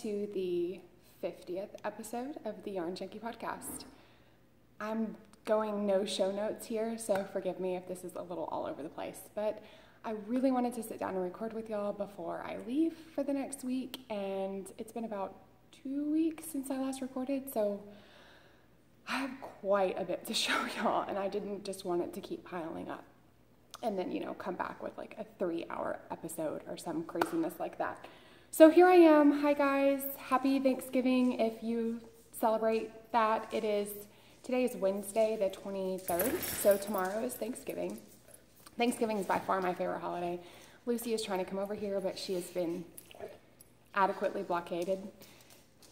to the 50th episode of the Yarn Junkie podcast. I'm going no show notes here, so forgive me if this is a little all over the place, but I really wanted to sit down and record with y'all before I leave for the next week, and it's been about 2 weeks since I last recorded, so I have quite a bit to show y'all, and I didn't just want it to keep piling up and then, come back with like a 3-hour episode or some craziness like that. So here I am. Hi guys, happy Thanksgiving if you celebrate that. Today is Wednesday the 23rd, so tomorrow is Thanksgiving. Thanksgiving is by far my favorite holiday. Lucy is trying to come over here, but she has been adequately blockaded.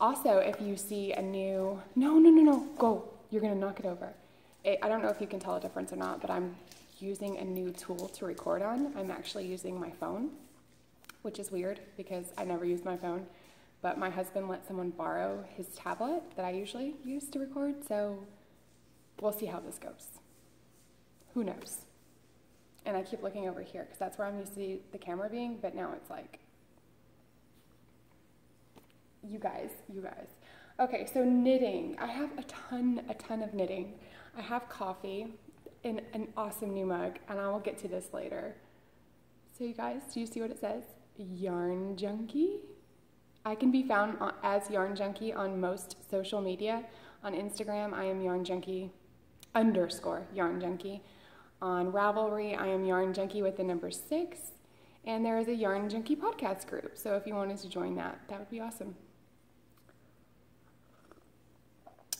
Also, if you see a new, no, go, you're gonna knock it over. I don't know if you can tell a difference or not, but I'm using a new tool to record on. I'm actually using my phone, which is weird because I never use my phone, but my husband let someone borrow his tablet that I usually use to record, so we'll see how this goes. Who knows? And I keep looking over here because that's where I'm used to see the camera being, but now it's like, you guys. Okay, so knitting. I have a ton of knitting. I have coffee in an awesome new mug, and I will get to this later. So you guys, do you see what it says? Yarn Junkie. I can be found as Yarn Junkie on most social media. On Instagram, I am Yarn Junkie _Yarn Junkie. On Ravelry, I am Yarn Junkie with the number 6. And there is a Yarn Junkie podcast group. So if you wanted to join that would be awesome.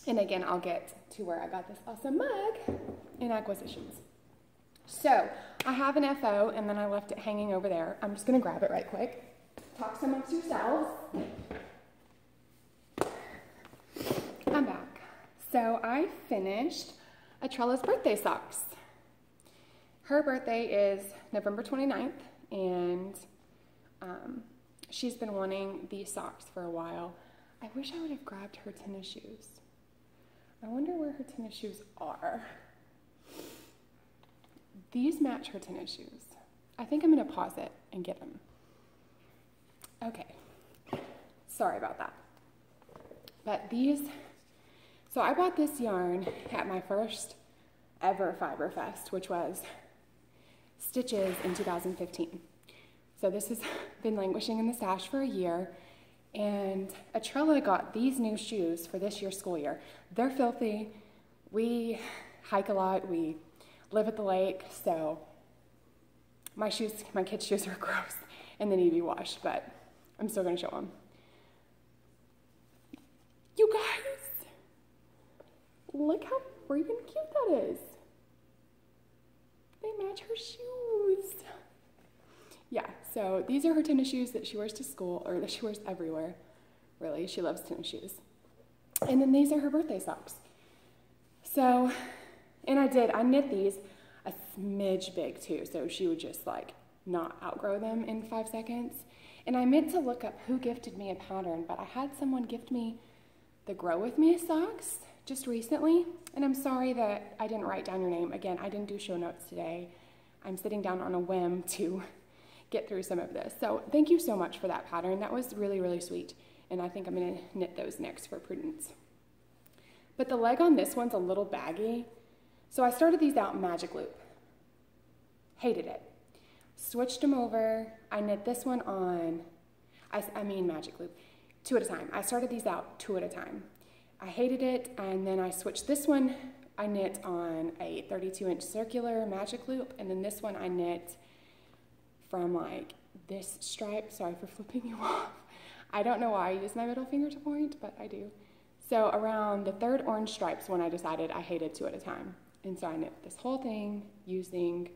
And again, I'll get to where I got this awesome mug in acquisitions. So I have an FO, and then I left it hanging over there. I'm just going to grab it right quick. Talk amongst yourselves. I'm back. So I finished Atrella's birthday socks. Her birthday is November 29th, and she's been wanting these socks for a while. I wish I would have grabbed her tennis shoes. I wonder where her tennis shoes are. These match her tennis shoes. I think I'm going to pause it and get them. Okay. Sorry about that. But so I bought this yarn at my first ever Fiber Fest, which was Stitches in 2015. So this has been languishing in the stash for a year. And Atrella got these new shoes for this year's school year. They're filthy. We hike a lot. We live at the lake, so my kids' shoes are gross and they need to be washed, but I'm still going to show them. You guys, look how freaking cute that is. They match her shoes. Yeah, so these are her tennis shoes that she wears to school, or that she wears everywhere, really. She loves tennis shoes. And then these are her birthday socks. So, and I knit these a smidge big too, so she would just like not outgrow them in 5 seconds. And I meant to look up who gifted me a pattern, but I had someone gift me the Grow With Me socks just recently, and I'm sorry that I didn't write down your name. Again, I didn't do show notes today. I'm sitting down on a whim to get through some of this. So thank you so much for that pattern. That was really, really sweet, and I think I'm going to knit those next for Prudence. But the leg on this one's a little baggy, so I started these out in Magic Loop. Hated it. Switched them over. I knit this one on, Magic Loop, 2 at a time. I started these out 2 at a time. I hated it, and then I switched this one. I knit on a 32-inch circular Magic Loop, and then this one I knit from like this stripe. Sorry for flipping you off. I don't know why I use my middle finger to point, but I do. So around the 3rd orange stripes when I decided I hated 2 at a time. And so I knit this whole thing using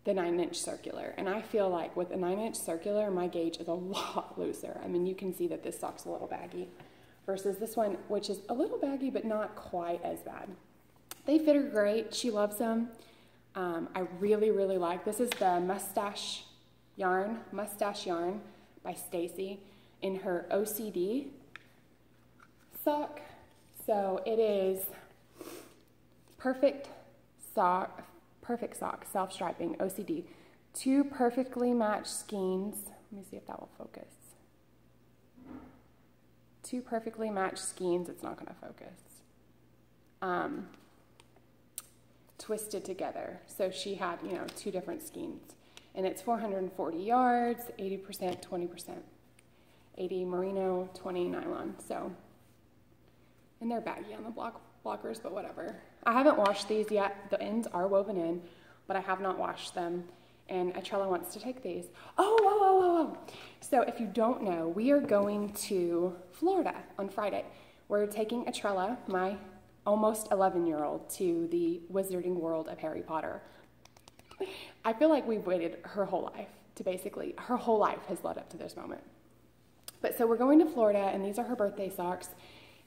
the 9-inch circular. And I feel like with a 9-inch circular, my gauge is a lot looser. I mean, you can see that this sock's a little baggy versus this one, which is a little baggy, but not quite as bad. They fit her great. She loves them. I really, really like, this is the Mustache Yarn by Stacy in her OCD sock. So it is perfect sock, self-striping, OCD. 2 perfectly matched skeins. Let me see if that will focus. two perfectly matched skeins. It's not going to focus. Twisted together. So she had, you know, two different skeins. And it's 440 yards, 80%, 20%. 80 merino, 20 nylon. So, and they're baggy on the blockers, but whatever. I haven't washed these yet. The ends are woven in, but I have not washed them. And Etrella wants to take these. Oh. So if you don't know, we are going to Florida on Friday. We're taking Etrella, my almost 11-year-old, to the Wizarding World of Harry Potter. I feel like we've waited her whole life to basically, her whole life has led up to this moment. But so we're going to Florida, and these are her birthday socks,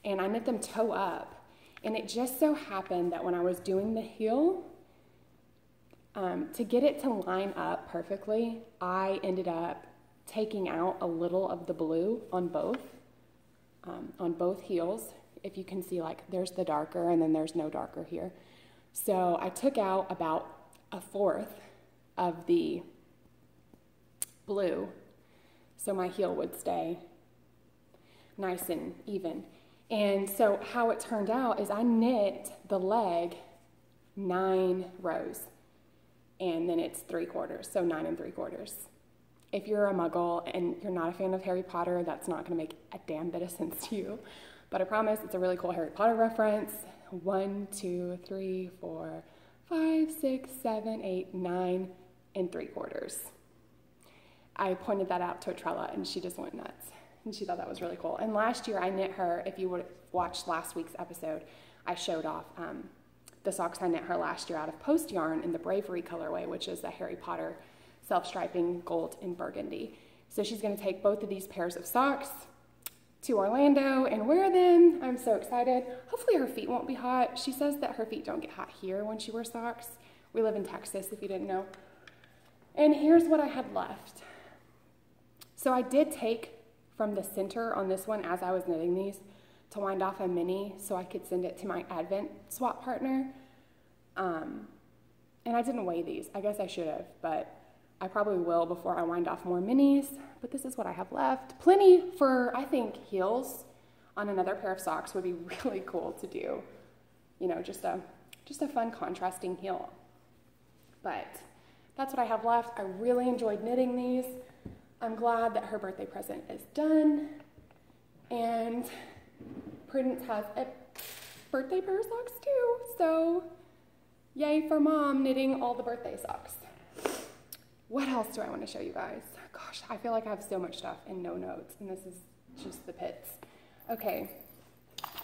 and I knit them toe up. And it just so happened that when I was doing the heel, to get it to line up perfectly, I ended up taking out a little of the blue on both heels. If you can see, like, there's the darker and then there's no darker here. So I took out about a fourth of the blue so my heel would stay nice and even. And so how it turned out is I knit the leg 9 rows, and then it's 3/4, so 9 3/4. If you're a muggle and you're not a fan of Harry Potter, that's not gonna make a damn bit of sense to you. But I promise it's a really cool Harry Potter reference. 1, 2, 3, 4, 5, 6, 7, 8, 9 3/4. I pointed that out to Etrella, and she just went nuts. And she thought that was really cool. And last year I knit her, if you would have watched last week's episode, I showed off the socks I knit her last year out of post yarn in the Bravery colorway, which is a Harry Potter self-striping gold and burgundy. So she's gonna take both of these pairs of socks to Orlando and wear them. I'm so excited. Hopefully her feet won't be hot. She says that her feet don't get hot here when she wears socks. We live in Texas, if you didn't know. And here's what I had left. So I did take from the center on this one as I was knitting these to wind off a mini so I could send it to my Advent swap partner. And I didn't weigh these. I guess I should have, but I probably will before I wind off more minis. But this is what I have left. Plenty for, I think, heels on another pair of socks would be really cool to do. You know, just a fun contrasting heel. But that's what I have left. I really enjoyed knitting these. I'm glad that her birthday present is done. And Prudence has a birthday pair of socks too. So yay for mom knitting all the birthday socks. What else do I want to show you guys? Gosh, I feel like I have so much stuff and no notes, and this is just the pits. Okay,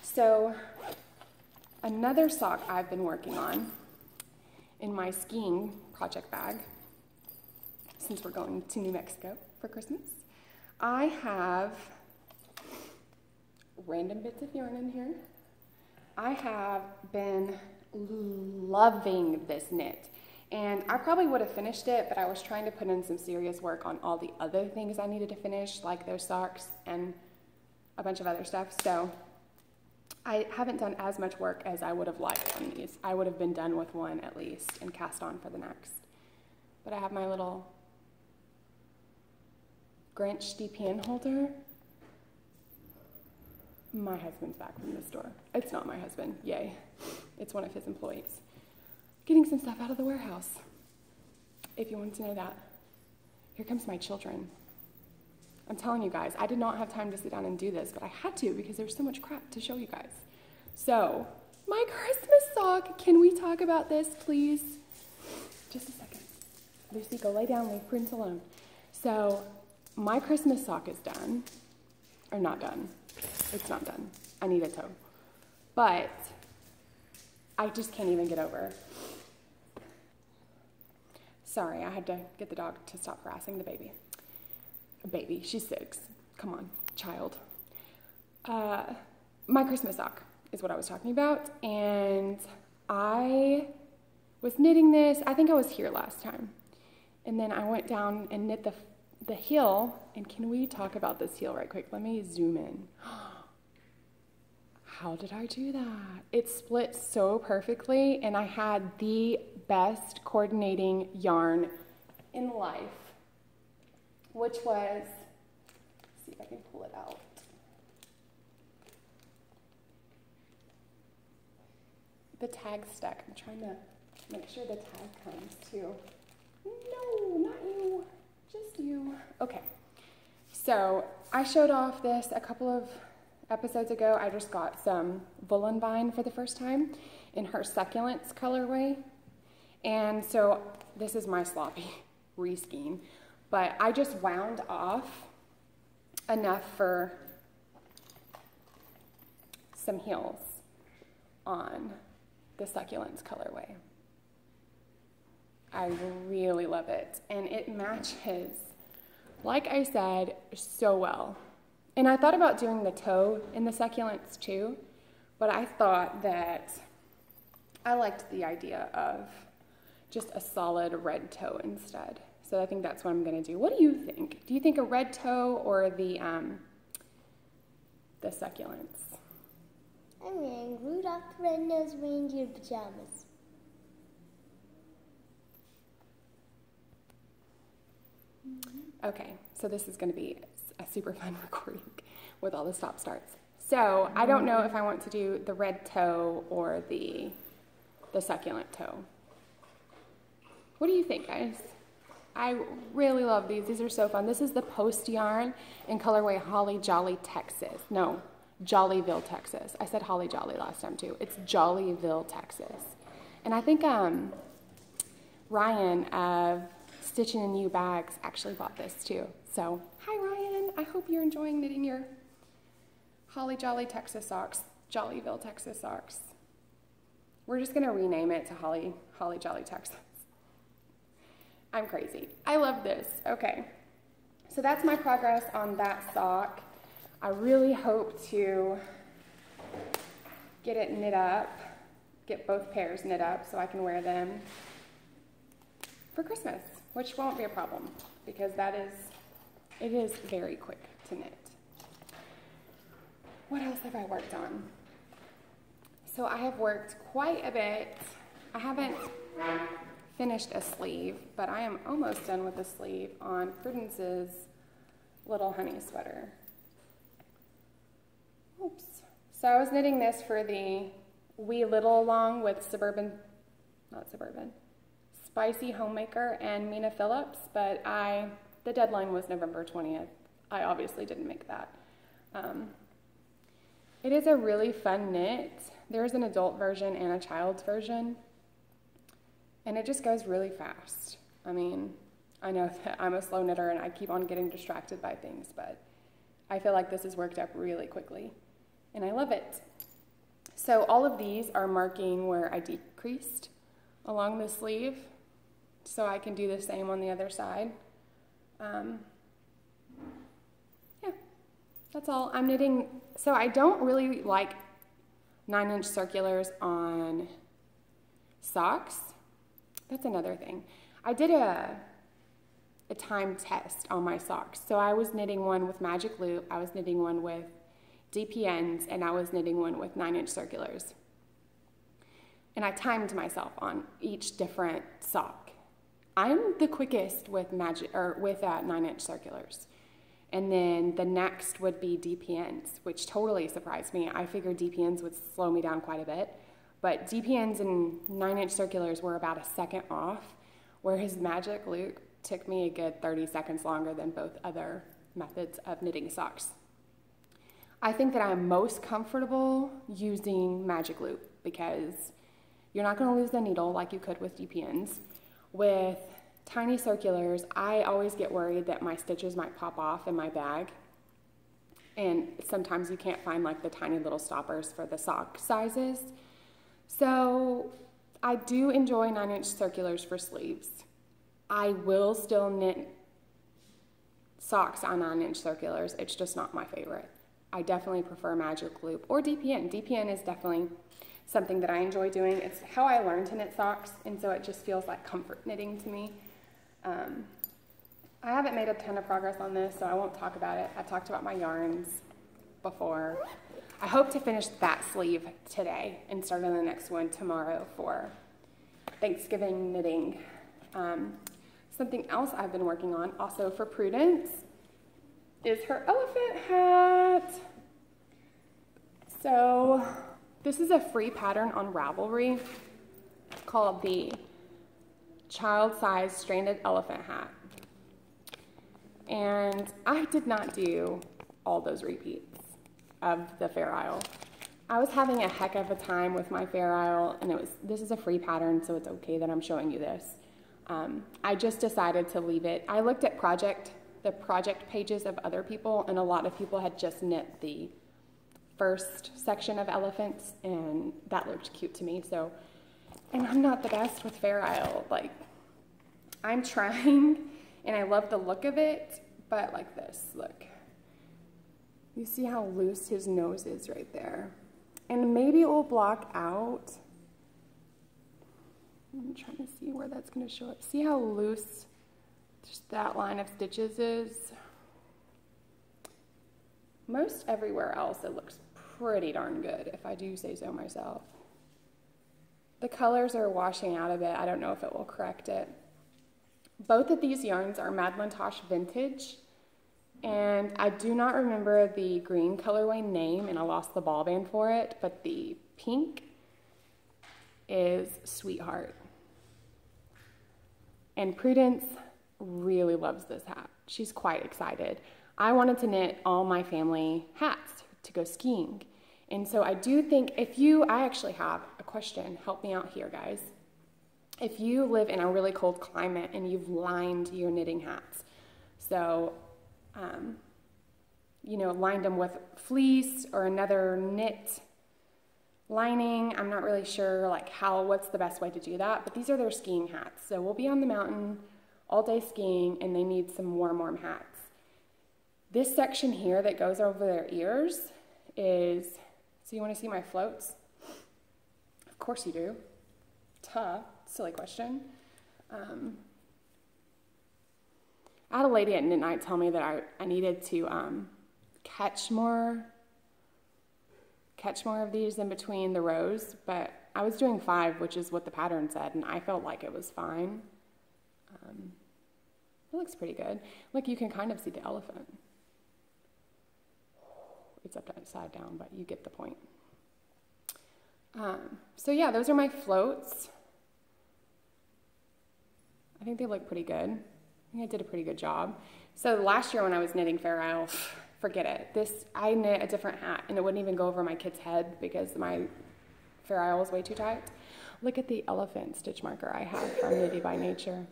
so another sock I've been working on in my skiing project bag, since we're going to New Mexico for Christmas. I have random bits of yarn in here. I have been loving this knit. And I probably would have finished it, but I was trying to put in some serious work on all the other things I needed to finish, like those socks and a bunch of other stuff. So I haven't done as much work as I would have liked on these. I would have been done with one at least and cast on for the next. But I have my little Grinch DPN holder. My husband's back from the store. It's not my husband, yay. It's one of his employees. Getting some stuff out of the warehouse, if you wanted to know that. Here comes my children. I'm telling you guys, I did not have time to sit down and do this, but I had to because there's so much crap to show you guys. So, my Christmas sock, can we talk about this, please? Just a second. Lucy, go lay down, leave Prudence alone. So, my Christmas sock is done, or not done. It's not done. I need a toe. But I just can't even get over. Sorry, I had to get the dog to stop harassing the baby. A baby, she's 6. Come on, child. My Christmas sock is what I was talking about, and I was knitting this. I think I was here last time. And then I went down and knit the heel, and can we talk about this heel right quick? Let me zoom in. How did I do that? It split so perfectly, and I had the best coordinating yarn in life, which was, let's see if I can pull it out. the tag stuck. I'm trying to make sure the tag comes too. No, not you, just you. Okay, so I showed off this a couple of episodes ago. I just got some Woolen Vine for the first time in her Succulents colorway. And so this is my sloppy re-skein, but I just wound off enough for some heels on the Succulents colorway. I really love it, and it matches, like I said, so well. And I thought about doing the toe in the Succulents too, but I thought that I liked the idea of just a solid red toe instead. So I think that's what I'm gonna do. What do you think? Do you think a red toe or the Succulents? I'm wearing Rudolph the Red-Nosed Reindeer pajamas. Okay, so this is gonna be a super fun recording with all the stop starts. So I don't know if I want to do the red toe or the succulent toe. What do you think, guys? I really love these. These are so fun. This is the Post yarn in colorway Holly Jolly Texas. No, Jollyville, Texas. I said Holly Jolly last time too. It's Jollyville, Texas. And I think Ryan of Stitching in You Bags actually bought this too. So, hi Ryan. I hope you're enjoying knitting your Holly Jolly Texas socks, Jollyville, Texas socks. We're just gonna rename it to Holly Jolly Texas. I'm crazy. I love this. Okay, so that's my progress on that sock. I really hope to get it knit up, get both pairs knit up so I can wear them for Christmas, which won't be a problem because it is very quick to knit. What else have I worked on? So I have worked quite a bit. I haven't finished a sleeve, but I am almost done with the sleeve on Prudence's little honey sweater. Oops. So I was knitting this for the Wee Little Along with Spicy Homemaker and Mina Phillips, but the deadline was November 20th. I obviously didn't make that. It is a really fun knit. There's an adult version and a child's version. And it just goes really fast. I mean, I know that I'm a slow knitter and I keep on getting distracted by things, but I feel like this has worked up really quickly and I love it. So all of these are marking where I decreased along the sleeve so I can do the same on the other side. Yeah, that's all. I'm knitting, so I don't really like 9-inch circulars on socks. That's another thing. I did a time test on my socks. So I was knitting one with Magic Loop, I was knitting one with DPNs, and I was knitting one with 9-inch circulars. And I timed myself on each different sock. I'm the quickest with 9-inch circulars. And then the next would be DPNs, which totally surprised me. I figured DPNs would slow me down quite a bit. But DPNs and 9-inch circulars were about a second off, whereas Magic Loop took me a good 30 seconds longer than both other methods of knitting socks. I think that I'm most comfortable using Magic Loop because you're not going to lose the needle like you could with DPNs. With tiny circulars, I always get worried that my stitches might pop off in my bag. And sometimes you can't find like the tiny little stoppers for the sock sizes. So I do enjoy 9-inch circulars for sleeves. I will still knit socks on 9-inch circulars. It's just not my favorite. I definitely prefer Magic Loop or DPN. DPN is definitely something that I enjoy doing. It's how I learned to knit socks, and so it just feels like comfort knitting to me. I haven't made a ton of progress on this, so I won't talk about it. I talked about my yarns before. I hope to finish that sleeve today and start on the next one tomorrow for Thanksgiving knitting. Something else I've been working on, also for Prudence, is her elephant hat. So This is a free pattern on Ravelry called the child-sized stranded elephant hat. And I did not do all those repeats of the Fair Isle. I was having a heck of a time with my Fair Isle, and this is a free pattern, so it's okay that I'm showing you this. I just decided to leave it. I looked at the project pages of other people, and a lot of people had just knit the first section of elephants, and that looked cute to me. So, and I'm not the best with Fair Isle. Like, I'm trying, and I love the look of it, but like this, look. You see how loose his nose is right there. And maybe it will block out. I'm trying to see where that's going to show up. See how loose just that line of stitches is? Most everywhere else it looks pretty darn good, if I do say so myself. The colors are washing out a bit. I don't know if it will correct it. Both of these yarns are Madeline Tosh Vintage, and I do not remember the green colorway name, and I lost the ball band for it, but the pink is Sweetheart. And Prudence really loves this hat. She's quite excited. I wanted to knit all my family hats to go skiing. And so I do think I actually have a question. Help me out here, guys. If you live in a really cold climate and you've lined your knitting hats, so, lined them with fleece or another knit lining, I'm not really sure what's the best way to do that, but these are their skiing hats. So we'll be on the mountain all day skiing, and they need some warm hats. This section here that goes over their ears is, so you want to see my floats? Of course you do. Duh, silly question. I had a lady at midnight tell me that I needed to catch more of these in between the rows, but I was doing 5, which is what the pattern said, and I felt like it was fine. It looks pretty good. Look, you can kind of see the elephant. It's upside down, but you get the point. So yeah, those are my floats. I think they look pretty good. I think I did a pretty good job. So last year when I was knitting Fair Isle, forget it. I knit a different hat, and it wouldn't even go over my kid's head because my Fair Isle was way too tight. Look at the elephant stitch marker I have from Knitty by Nature.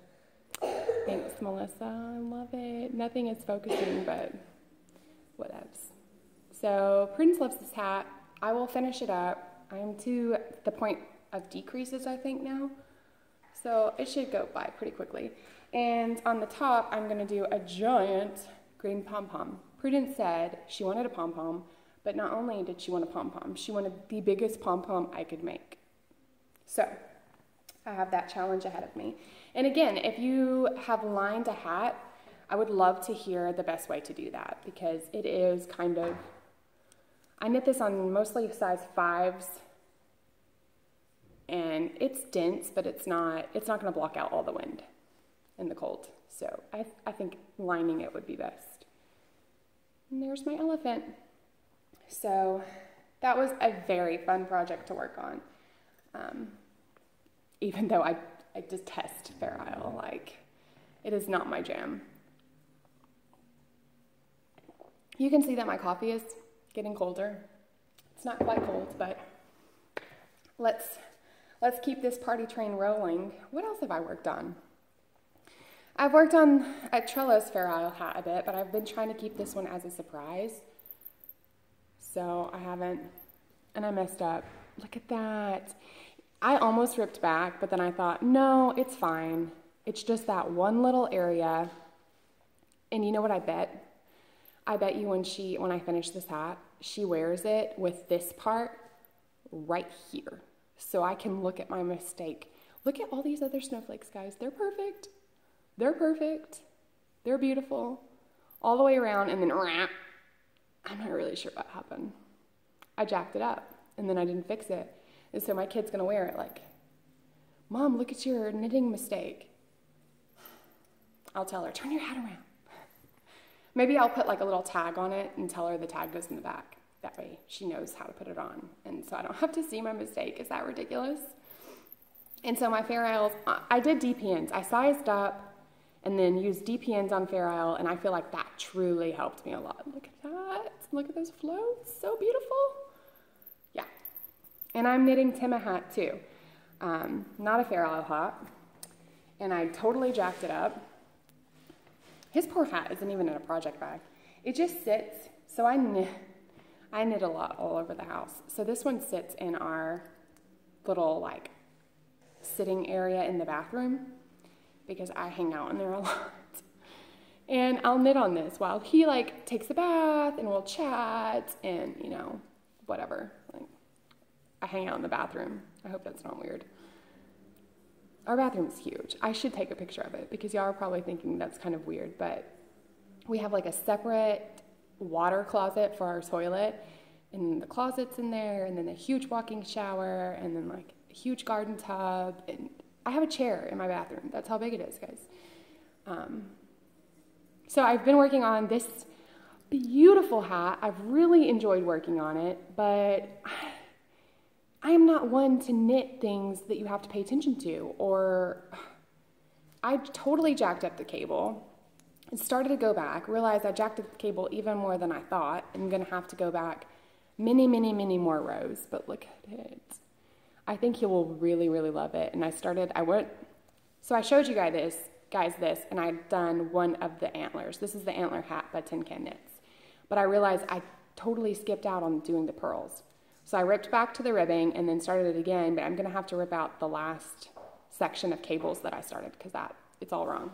Thanks, Melissa. I love it. Nothing is focusing, but whatevs. So Prudence loves this hat. I will finish it up. I'm to the point of decreases, I think, now. So it should go by pretty quickly. And on the top, I'm going to do a giant green pom-pom. Prudence said she wanted a pom-pom, but not only did she want a pom-pom, she wanted the biggest pom-pom I could make. So I have that challenge ahead of me. And again, if you have lined a hat, I would love to hear the best way to do that, because it is kind of, I knit this on mostly size 5s, and it's dense, but it's not going to block out all the wind and the cold. So I think lining it would be best. And there's my elephant. So that was a very fun project to work on. Even though I detest Fair Isle, it is not my jam. You can see that my coffee is getting colder. It's not quite cold, but let's keep this party train rolling. What else have I worked on? I've worked on a Trello's Fair Isle hat a bit, but I've been trying to keep this one as a surprise. So I haven't, and I messed up. Look at that. I almost ripped back, but then I thought, no, it's fine. It's just that one little area. And you know what I bet? I bet you when I finish this hat, she wears it with this part right here. So I can look at my mistake. Look at all these other snowflakes, guys. They're perfect. They're perfect. They're beautiful. All the way around, and then I'm not really sure what happened. I jacked it up, and then I didn't fix it. And so my kid's going to wear it like, Mom, look at your knitting mistake. I'll tell her, turn your hat around. Maybe I'll put a little tag on it and tell her the tag goes in the back. That way she knows how to put it on. And so I don't have to see my mistake. Is that ridiculous? And so my Fair Isles, I did DP-ins. I sized up and then used DP-ins on Fair Isle, and I feel like that truly helped me a lot. Look at that. Look at those floats. So beautiful. Yeah. And I'm knitting Tim a hat too. Not a Fair Isle hat. And I totally jacked it up. His poor hat isn't even in a project bag. It just sits. So I knit a lot all over the house. So this one sits in our little like sitting area in the bathroom because I hang out in there a lot. And I'll knit on this while he like takes a bath and we'll chat and, you know, whatever. Like, I hang out in the bathroom. I hope that's not weird. Our bathroom's huge. I should take a picture of it because y'all are probably thinking that's kind of weird, but we have like a separate water closet for our toilet, and the closet's in there, and then a huge walk-in shower, and then like a huge garden tub, and I have a chair in my bathroom. That's how big it is, guys. So I've been working on this beautiful hat. I've really enjoyed working on it, but I am not one to knit things that you have to pay attention to, or I totally jacked up the cable and started to go back, realized I jacked up the cable even more than I thought. I'm gonna have to go back many, many, many more rows, but look at it. I think he will really, really love it. And so I showed you guys this, and I'd done one of the antlers. This is the antler hat by Tin Can Knits. But I realized I totally skipped out on doing the pearls. So I ripped back to the ribbing and then started it again, but I'm gonna have to rip out the last section of cables that I started because it's all wrong.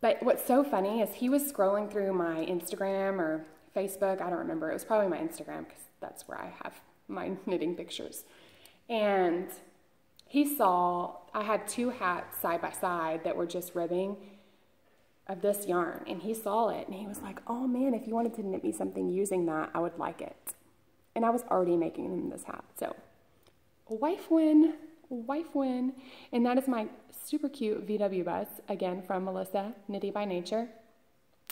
But what's so funny is he was scrolling through my Instagram or Facebook, I don't remember, it was probably my Instagram because that's where I have my knitting pictures. And he saw I had two hats side by side that were just ribbing of this yarn, and he saw it and he was like, oh man, if you wanted to knit me something using that, I would like it. And I was already making him this hat, so wife win. And that is my super cute VW bus, again from Melissa, Knitty by Nature.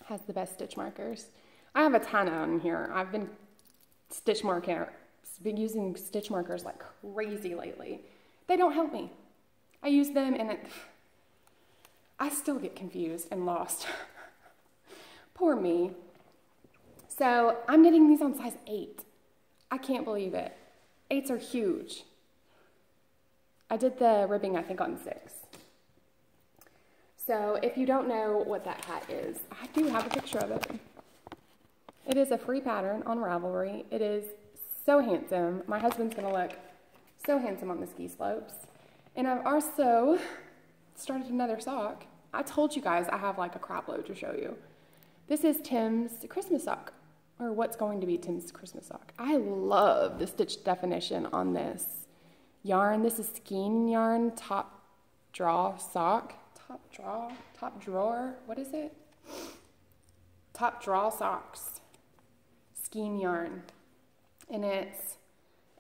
Has the best stitch markers. I have a ton on here. I've been using stitch markers like crazy lately. They don't help me. I use them and I still get confused and lost. Poor me. So I'm knitting these on size 8. I can't believe it. 8s are huge. I did the ribbing, I think, on 6. So if you don't know what that hat is, I do have a picture of it. It is a free pattern on Ravelry. It is so handsome. My husband's gonna look so handsome on the ski slopes. And I've also started another sock. I told you guys I have like a crap load to show you. This is Tim's Christmas sock, or what's going to be Tim's Christmas sock. I love the stitch definition on this yarn. This is Skein yarn top draw sock. Top drawer, what is it? Top draw socks. Skein yarn. And it's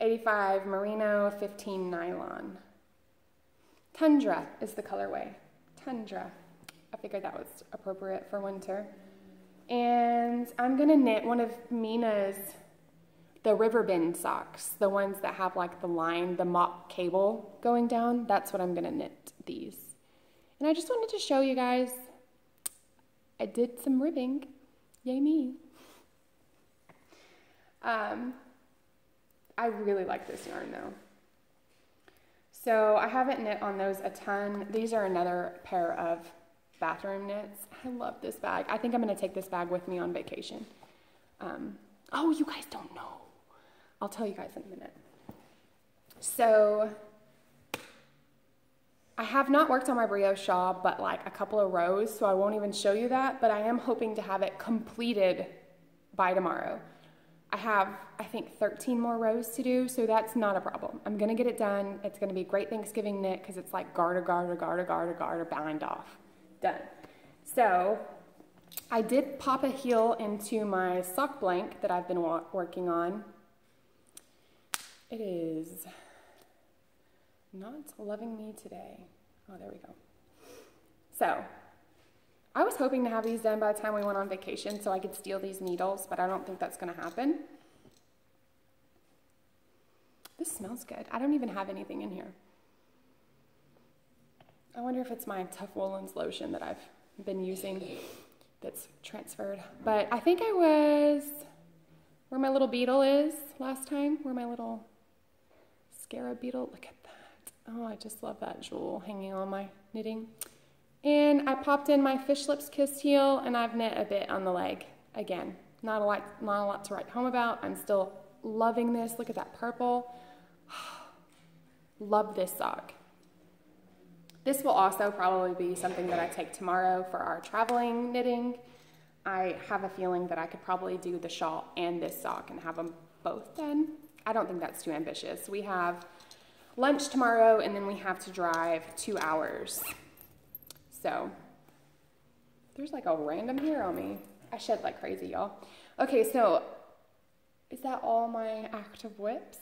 85 merino, 15 nylon. Tundra is the colorway. Tundra. I figured that was appropriate for winter. And I'm gonna knit one of Mina's, the river bend socks, the ones that have like the line, the mop cable going down. That's what I'm gonna knit these. And I just wanted to show you guys, I did some ribbing. Yay me. I really like this yarn though. So I haven't knit on those a ton. These are another pair of bathroom knits. I love this bag. I think I'm gonna take this bag with me on vacation. Oh, you guys don't know. I'll tell you guys in a minute. So I have not worked on my brioche shawl, but like a couple of rows, so I won't even show you that, but I am hoping to have it completed by tomorrow. I have, I think, 13 more rows to do, so that's not a problem. I'm gonna get it done. It's gonna be a great Thanksgiving knit because it's like garter, garter, garter, garter, garter, bind off. Done. So I did pop a heel into my sock blank that I've been working on. It is not loving me today. Oh, there we go. So I was hoping to have these done by the time we went on vacation so I could steal these needles, but I don't think that's going to happen. This smells good. I don't even have anything in here. I wonder if it's my Tough Woolens lotion that I've been using that's transferred. But I think I was where my little beetle is last time, where my little scarab beetle. Look at that. Oh, I just love that jewel hanging on my knitting. And I popped in my Fish Lips Kiss heel, and I've knit a bit on the leg. Again, not a lot to write home about. I'm still loving this. Look at that purple. Love this sock. This will also probably be something that I take tomorrow for our traveling knitting. I have a feeling that I could probably do the shawl and this sock and have them both done. I don't think that's too ambitious. We have lunch tomorrow, and then we have to drive 2 hours. So there's like a random hair on me. I shed like crazy, y'all. Okay, so is that all my active whips?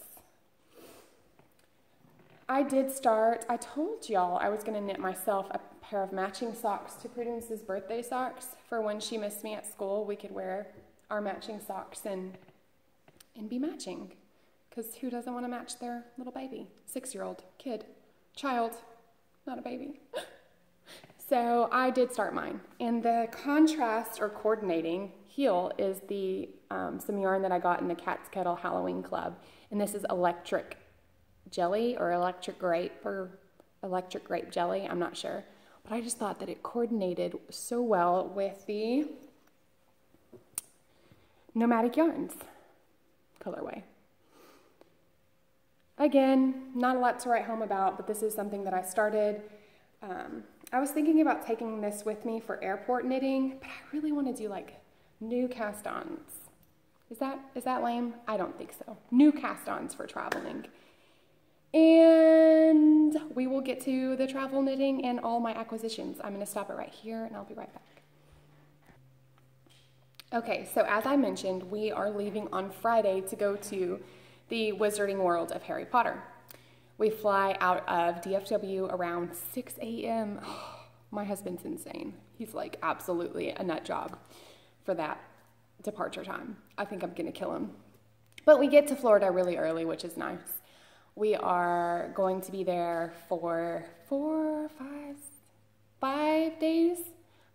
I told y'all I was gonna knit myself a pair of matching socks to Prudence's birthday socks for when she missed me at school. We could wear our matching socks and be matching. Because who doesn't want to match their little baby? 6-year-old kid, child, not a baby. So I did start mine. And the contrast or coordinating heel is the some yarn that I got in the Cat's Kettle Halloween Club. And this is electric jelly or electric grape jelly, I'm not sure. But I just thought that it coordinated so well with the Nomadic Yarns colorway. Again, not a lot to write home about, but this is something that I started. I was thinking about taking this with me for airport knitting, but I really want to do like new cast-ons. Is that lame? I don't think so. New cast-ons for traveling. And we will get to the travel knitting and all my acquisitions. I'm going to stop it right here, and I'll be right back. Okay, so as I mentioned, we are leaving on Friday to go to the Wizarding World of Harry Potter. We fly out of DFW around 6 a.m. Oh, my husband's insane. He's like absolutely a nut job for that departure time. I think I'm gonna kill him. But we get to Florida really early, which is nice. We are going to be there for 5 days.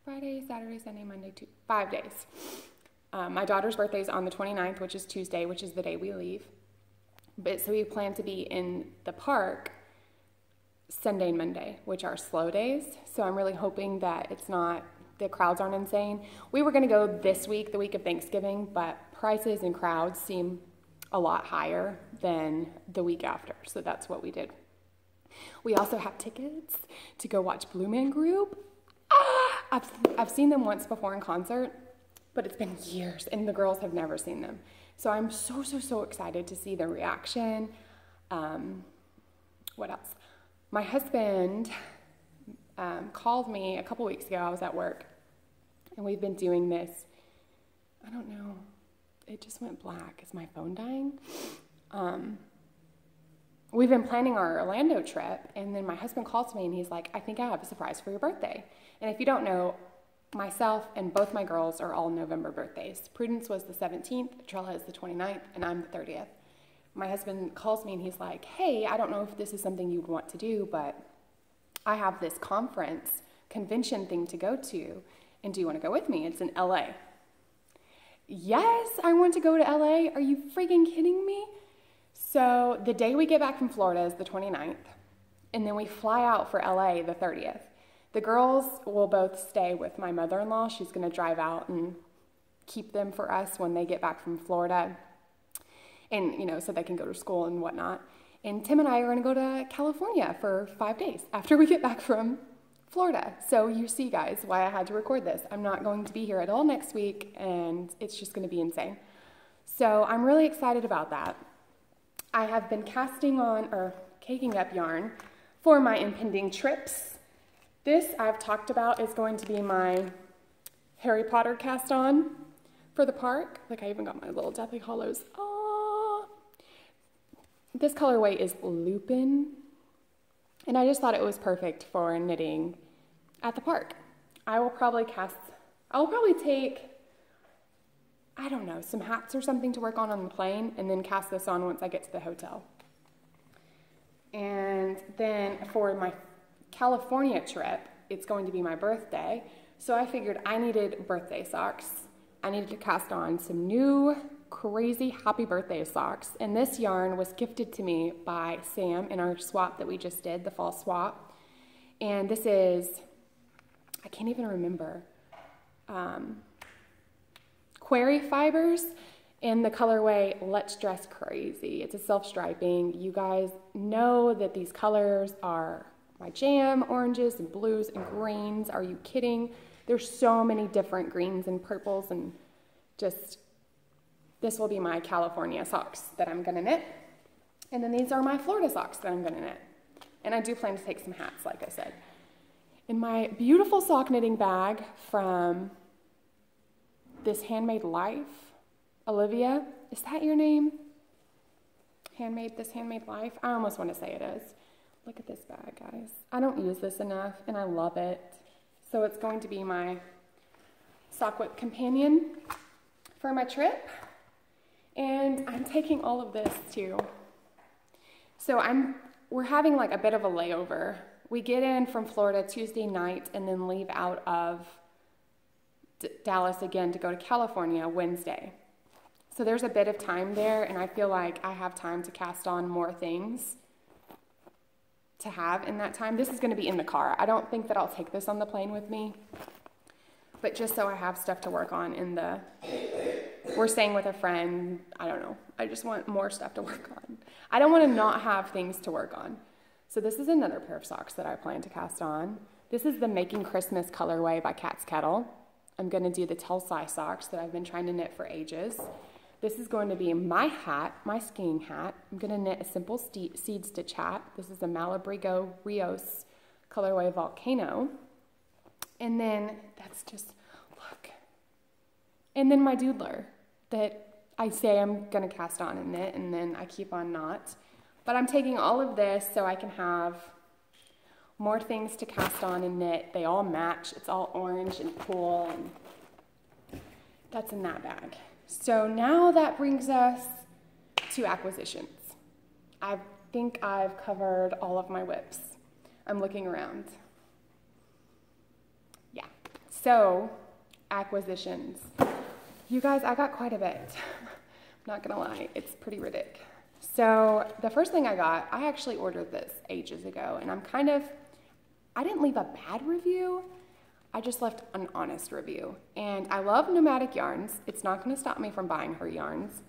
Friday, Saturday, Sunday, Monday, 5 days. My daughter's birthday is on the 29th, which is Tuesday, which is the day we leave. But so we plan to be in the park Sunday and Monday, which are slow days. So I'm really hoping that the crowds aren't insane. We were gonna go this week, the week of Thanksgiving, but prices and crowds seem a lot higher than the week after. So that's what we did. We also have tickets to go watch Blue Man Group. I've seen them once before in concert, but it's been years and the girls have never seen them. So I'm so excited to see their reaction. What else? My husband called me a couple weeks ago. I was at work, and we've been doing this. I don't know. It just went black. Is my phone dying? We've been planning our Orlando trip, and then my husband calls me, and he's like, I think I have a surprise for your birthday. And if you don't know, myself and both my girls are all November birthdays. Prudence was the 17th, Trella is the 29th, and I'm the 30th. My husband calls me and he's like, hey, I don't know if this is something you would want to do, but I have this convention thing to go to, and do you want to go with me? It's in LA. Yes, I want to go to LA. Are you freaking kidding me? So the day we get back from Florida is the 29th, and then we fly out for LA the 30th. The girls will both stay with my mother-in-law. She's going to drive out and keep them for us when they get back from Florida, and so they can go to school and whatnot. And Tim and I are going to go to California for 5 days after we get back from Florida. So you see, guys, why I had to record this. I'm not going to be here at all next week, and it's just going to be insane. So I'm really excited about that. I have been caking up yarn for my impending trips. This I've talked about is going to be my Harry Potter cast on for the park. Like, I even got my little Deathly Hollows. Oh, this colorway is Lupin, and I just thought it was perfect for knitting at the park. I'll probably take, I don't know, some hats or something to work on the plane, and then cast this on once I get to the hotel. And then for my California trip, it's going to be my birthday, so I figured I needed birthday socks. I needed to cast on some new crazy happy birthday socks, and this yarn was gifted to me by Sam in our swap that we just did, the fall swap. And this is, I can't even remember, Query Fibers in the colorway Let's Dress Crazy. It's a self-striping. You guys know that these colors are my jam, oranges and blues and greens. Are you kidding? There's so many different greens and purples, and just, this will be my California socks that I'm gonna knit. And then these are my Florida socks that I'm gonna knit. And I do plan to take some hats, like I said. In my beautiful sock knitting bag from This Handmade Life, Olivia, is that your name? This Handmade Life? I almost want to say it is. Look at this bag, guys. I don't use this enough, and I love it. So it's going to be my sock whip companion for my trip. And I'm taking all of this too. So we're having like a bit of a layover. We get in from Florida Tuesday night and then leave out of Dallas again to go to California Wednesday. So there's a bit of time there, and I feel like I have time to cast on more things to have in that time. This is going to be in the car. I don't think that I'll take this on the plane with me, but just so I have stuff to work on we're staying with a friend. I don't know. I just want more stuff to work on. I don't want to not have things to work on. So this is another pair of socks that I plan to cast on. This is the Making Christmas colorway by Cat's Kettle. I'm going to do the Telsai socks that I've been trying to knit for ages. This is going to be my hat, my skiing hat. I'm going to knit a simple seed stitch hat. This is a Malabrigo Rios colorway Volcano. And then that's just, look. And then my doodler that I say I'm going to cast on and knit, and then I keep on not. But I'm taking all of this so I can have more things to cast on and knit. They all match. It's all orange and cool, and that's in that bag. So now that brings us to acquisitions. I think I've covered all of my whips. I'm looking around. Yeah, so acquisitions. You guys, I got quite a bit. I'm not gonna lie, it's pretty ridiculous. So the first thing I got, I actually ordered this ages ago, and I didn't leave a bad review. I just left an honest review. And I love Nomadic Yarns. It's not gonna stop me from buying her yarns.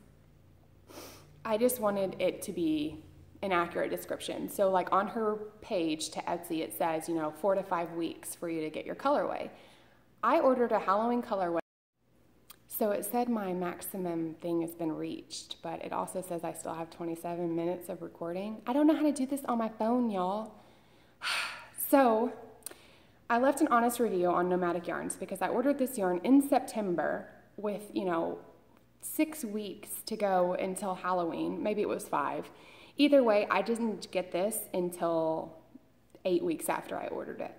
I just wanted it to be an accurate description. So like on her page to Etsy, it says, 4 to 5 weeks for you to get your colorway. I ordered a Halloween colorway. So it said my maximum thing has been reached, but it also says I still have 27 minutes of recording. I don't know how to do this on my phone, y'all. So I left an honest review on Nomadic Yarns because I ordered this yarn in September with, 6 weeks to go until Halloween. Maybe it was 5. Either way, I didn't get this until 8 weeks after I ordered it.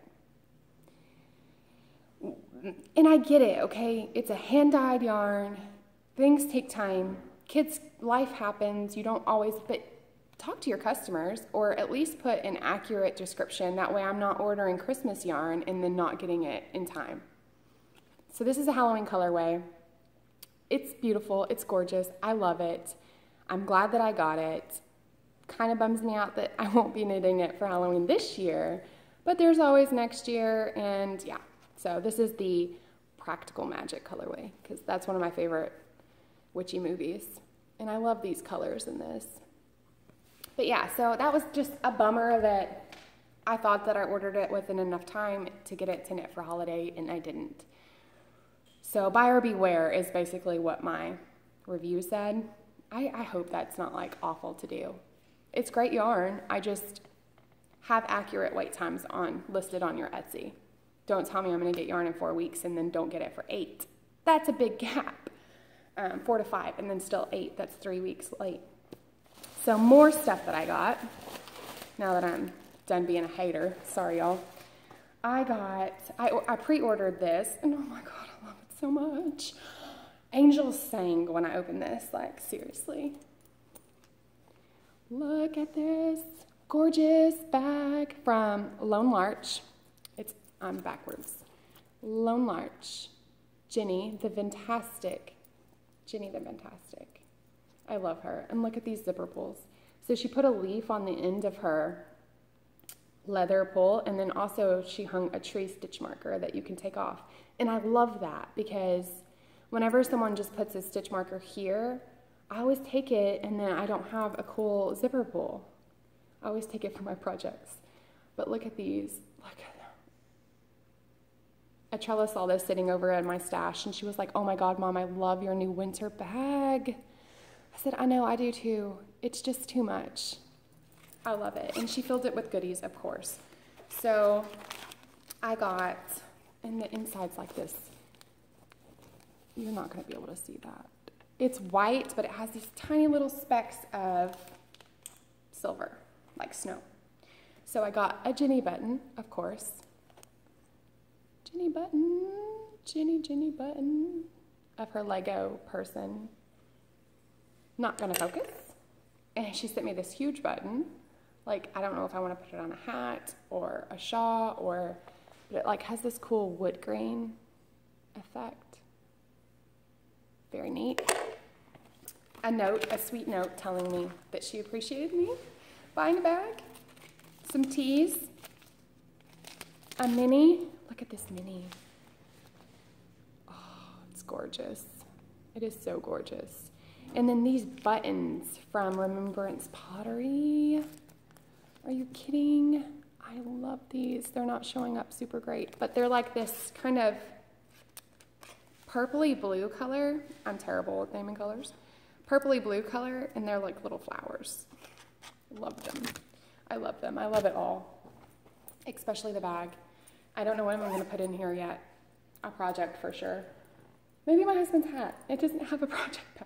And I get it, okay? It's a hand-dyed yarn. Things take time. Kids' life happens. You don't always, but talk to your customers or at least put an accurate description. That way I'm not ordering Christmas yarn and then not getting it in time. So this is a Halloween colorway. It's beautiful. It's gorgeous. I love it. I'm glad that I got it. Kind of bums me out that I won't be knitting it for Halloween this year, but there's always next year, and yeah. So this is the Practical Magic colorway because that's one of my favorite witchy movies, and I love these colors in this. But yeah, so that was just a bummer that I thought that I ordered it within enough time to get it to knit for holiday, and I didn't. So buyer beware is basically what my review said. I hope that's not like awful to do. It's great yarn. I just have accurate wait times listed on your Etsy. Don't tell me I'm going to get yarn in 4 weeks and then don't get it for 8. That's a big gap. 4 to 5 and then still 8. That's 3 weeks late. So more stuff that I got. Now that I'm done being a hater. Sorry, y'all. I pre-ordered this, and oh my God, I love it so much. Angels sang when I opened this, like seriously. Look at this gorgeous bag from Lone Larch. I'm backwards. Lone Larch. Jenny the Fantastic. Jenny the Fantastic. I love her. And look at these zipper pulls. So she put a leaf on the end of her leather pull, and then also she hung a tree stitch marker that you can take off. And I love that because whenever someone just puts a stitch marker here, I always take it and then I don't have a cool zipper pull. I always take it for my projects. But look at these. Look at them. Atrella saw this sitting over in my stash and she was like, oh my God, Mom, I love your new winter bag. I said, I know, I do too. It's just too much. I love it. And she filled it with goodies, of course. So I got, and the inside's like this. You're not going to be able to see that. It's white, but it has these tiny little specks of silver, like snow. So I got a Jenny button, of course. Jenny button, Jenny button of her Lego person. Not going to focus. And she sent me this huge button. Like, I don't know if I want to put it on a hat or a shawl but it like has this cool wood grain effect. Very neat. A sweet note telling me that she appreciated me buying a bag. Some teas. A mini. Look at this mini. Oh, it's gorgeous. It is so gorgeous. And then these buttons from Remembrance Pottery. Are you kidding? I love these. They're not showing up super great, but they're like this kind of purpley blue color. I'm terrible with naming colors. Purpley blue color, and they're like little flowers. Love them. I love them. I love it all, especially the bag. I don't know what I'm going to put in here yet. A project for sure. Maybe my husband's hat. It doesn't have a project bag.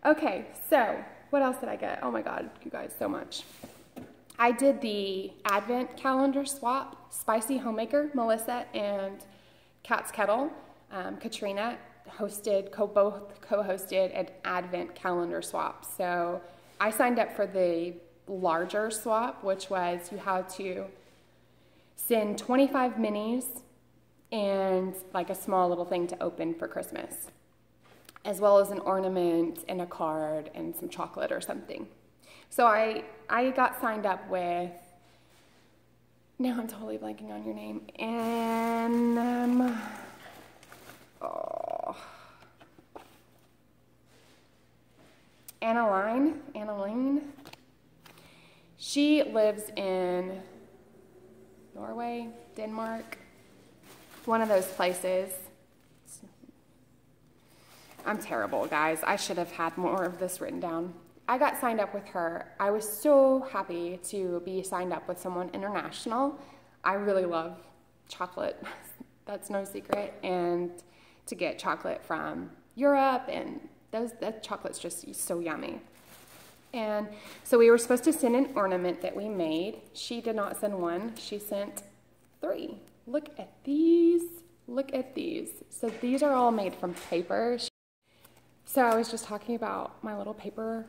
Okay, so what else did I get? Oh my God, you guys, so much. I did the Advent calendar swap. Spicy Homemaker, Melissa, and Cat's Kettle. Katrina both co-hosted an Advent calendar swap. So I signed up for the larger swap, which was you had to send 25 minis and like a small little thing to open for Christmas, as well as an ornament and a card and some chocolate or something. So I got signed up with, now I'm totally blanking on your name, and Annaline. She lives in Norway, Denmark, one of those places. I'm terrible, guys. I should have had more of this written down. I got signed up with her. I was so happy to be signed up with someone international. I really love chocolate. That's no secret. And to get chocolate from Europe, and that chocolate's just so yummy. And so we were supposed to send an ornament that we made. She did not send one. She sent 3. Look at these. Look at these. So these are all made from paper. So I was just talking about my little paper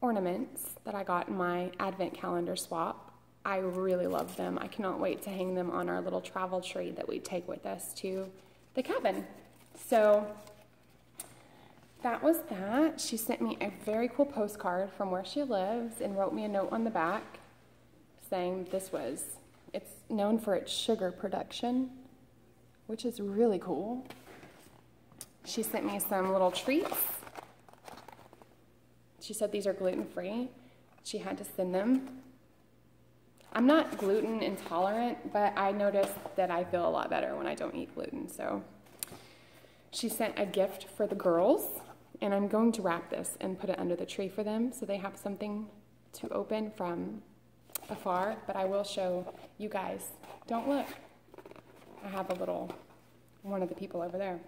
ornaments that I got in my Advent calendar swap. I really love them. I cannot wait to hang them on our little travel tree that we take with us to the cabin. So that was that. She sent me a very cool postcard from where she lives and wrote me a note on the back saying it's known for its sugar production, which is really cool. She sent me some little treats. She said these are gluten-free. She had to send them. I'm not gluten intolerant, but I noticed that I feel a lot better when I don't eat gluten. So she sent a gift for the girls, and I'm going to wrap this and put it under the tree for them so they have something to open from afar, but I will show you guys. Don't look. I have one of the people over there.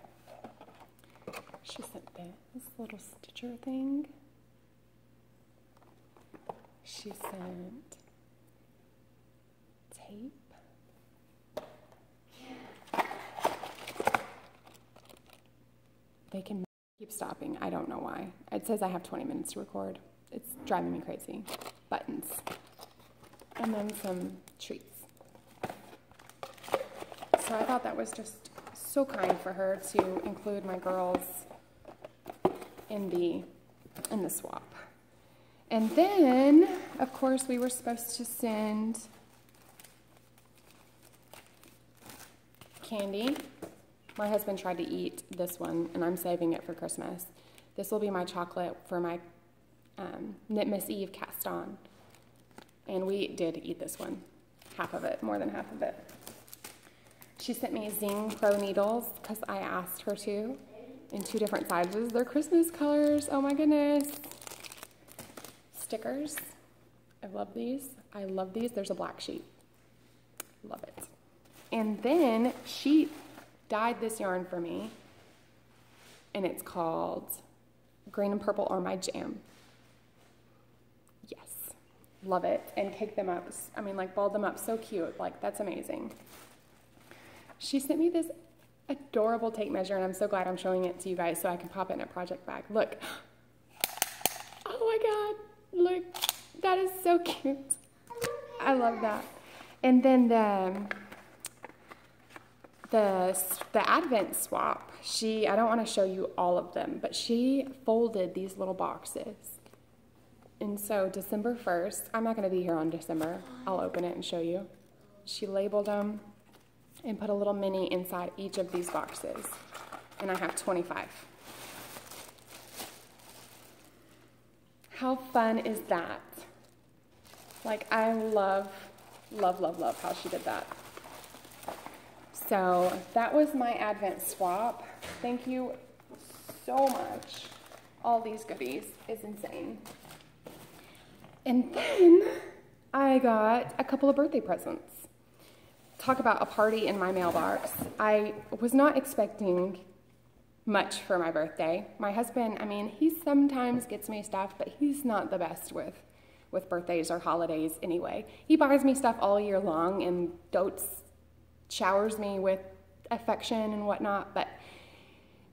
She sent this little stitcher thing. She sent tape. they can keep stopping. I don't know why. It says I have 20 minutes to record. It's driving me crazy. Buttons. And then some treats. So I thought that was just so kind for her to include my girls in the swap. And then, of course, we were supposed to send candy. My husband tried to eat this one, and I'm saving it for Christmas. This will be my chocolate for my Knit Miss Eve cast on. And we did eat this one, half of it, more than half of it. She sent me Zing Pro needles because I asked her to, in 2 different sizes. They're Christmas colors. Oh my goodness. Stickers. I love these. I love these. There's a black sheet. Love it. And then she dyed this yarn for me, and it's called Green and Purple Are My Jam. Yes. Love it. And cake them up. I mean, like, balled them up so cute. Like, that's amazing. She sent me this adorable tape measure, and I'm so glad I'm showing it to you guys so I can pop it in a project bag. Look. Oh my God. Look. That is so cute. I love that. And then the Advent swap, I don't want to show you all of them, but she folded these little boxes. And so December 1st, I'm not going to be here on December. I'll open it and show you. She labeled them and put a little mini inside each of these boxes. And I have 25. How fun is that? Like, I love, love, love, love how she did that. So that was my Advent swap. Thank you so much. All these goodies is insane. And then I got a couple of birthday presents. Talk about a party in my mailbox. I was not expecting much for my birthday. My husband, I mean, he sometimes gets me stuff, but he's not the best with birthdays or holidays anyway. He buys me stuff all year long and showers me with affection and whatnot, but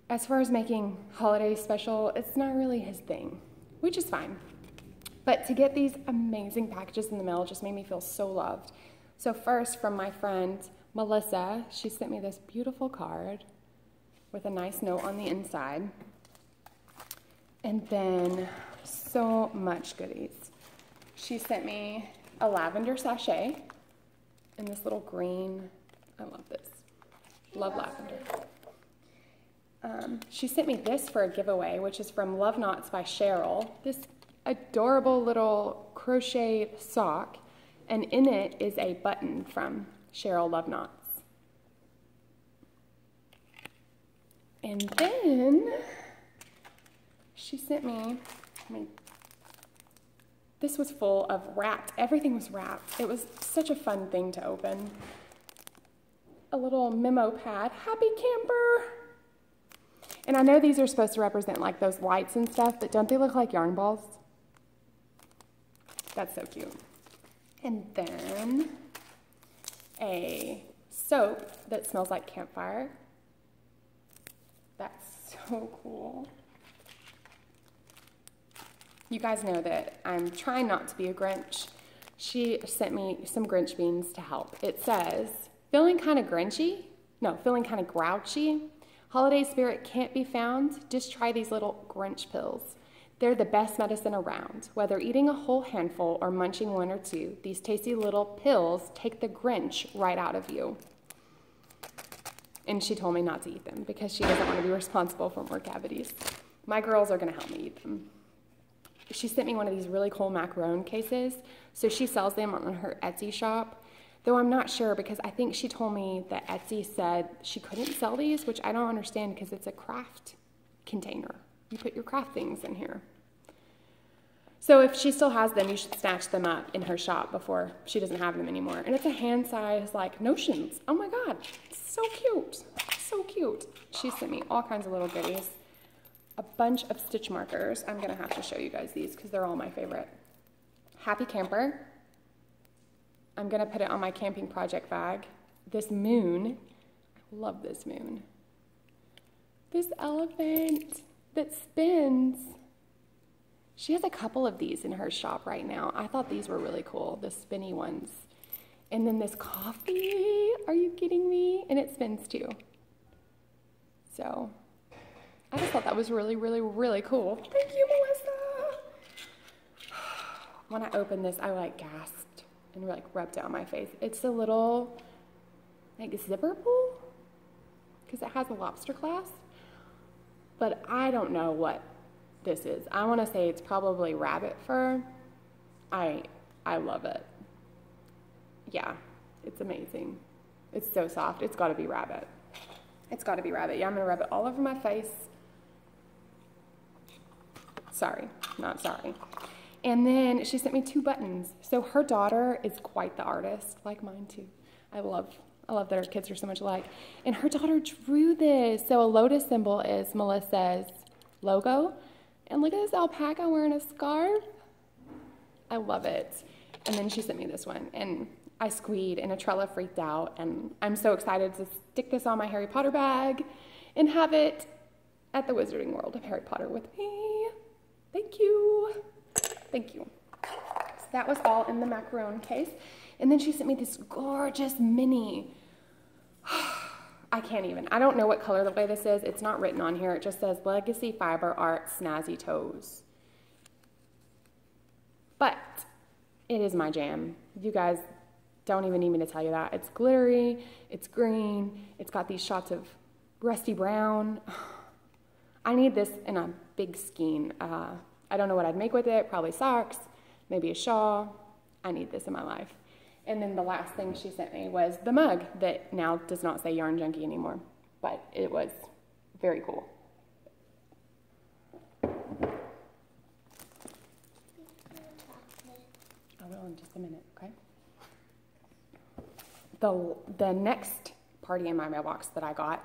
as far as making holidays special, it's not really his thing, which is fine. But to get these amazing packages in the mail just made me feel so loved. So first, from my friend Melissa, she sent me this beautiful card with a nice note on the inside. And then so much goodies. She sent me a lavender sachet in this little green. I love this. Love lavender. She sent me this for a giveaway, which is from Love Knots by Cheryl. This adorable little crochet sock. And in it is a button from Cheryl Love Knots. And then she sent me, this was full of wrapped, everything was wrapped. It was such a fun thing to open. A little memo pad, happy camper. And I know these are supposed to represent like those lights and stuff, but don't they look like yarn balls? That's so cute. And then a soap that smells like campfire. That's so cool. You guys know that I'm trying not to be a Grinch. She sent me some Grinch beans to help. It says, feeling kind of grinchy? No, feeling kind of grouchy? Holiday spirit can't be found? Just try these little Grinch pills. They're the best medicine around. Whether eating a whole handful or munching 1 or 2, these tasty little pills take the Grinch right out of you. And she told me not to eat them because she doesn't want to be responsible for more cavities. My girls are going to help me eat them. She sent me one of these really cool macaron cases. So she sells them on her Etsy shop. Though I'm not sure because I think she told me that Etsy said she couldn't sell these, which I don't understand because it's a craft container. You put your craft things in here. So if she still has them, you should snatch them up in her shop before she doesn't have them anymore. And it's a hand-sized, like, notions. Oh my God, so cute, so cute. She sent me all kinds of little goodies. A bunch of stitch markers. I'm gonna have to show you guys these because they're all my favorite. Happy Camper. I'm gonna put it on my camping project bag. This moon, I love this moon. This elephant that spins. She has a couple of these in her shop right now. I thought these were really cool, the spinny ones. And then this coffee, are you kidding me? And it spins too. So I just thought that was really, really, really cool. Thank you, Melissa. When I opened this, I like gasped and like rubbed it on my face. It's a little like zipper pull because it has a lobster clasp, but I don't know what this is. I want to say it's probably rabbit fur. I love it. Yeah, it's amazing. It's so soft. It's got to be rabbit. It's got to be rabbit. Yeah, I'm going to rub it all over my face. Sorry, not sorry. And then she sent me 2 buttons. So her daughter is quite the artist, like mine too. I love that our kids are so much alike. And her daughter drew this. So a lotus symbol is Melissa's logo. And look at this alpaca wearing a scarf. I love it. And then she sent me this one. And I squeed and Etrella freaked out. And I'm so excited to stick this on my Harry Potter bag and have it at the Wizarding World of Harry Potter with me. Thank you. Thank you. So that was all in the macaron case. And then she sent me this gorgeous mini. I can't even. I don't know what color the way this is. It's not written on here. It just says Legacy Fiber Art Snazzy Toes. But it is my jam. You guys don't even need me to tell you that. It's glittery. It's green. It's got these shots of rusty brown. I need this in a big skein. I don't know what I'd make with it. Probably socks, maybe a shawl. I need this in my life. And then the last thing she sent me was the mug that now does not say Yarn Junkie anymore, but it was very cool. I will in just a minute, okay? The next party in my mailbox that I got,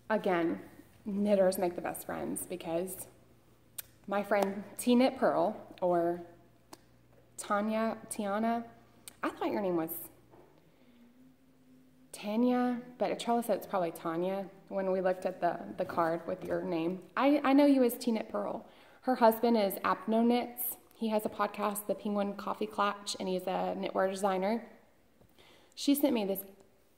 again, knitters make the best friends because my friend T-Knit Pearl, or Tiana, I thought your name was Tanya, but Etrella said it's probably Tanya when we looked at the card with your name. I know you as T-Knit Pearl. Her husband is Apno Knits. He has a podcast, The Penguin Coffee Clutch, and he's a knitwear designer. She sent me this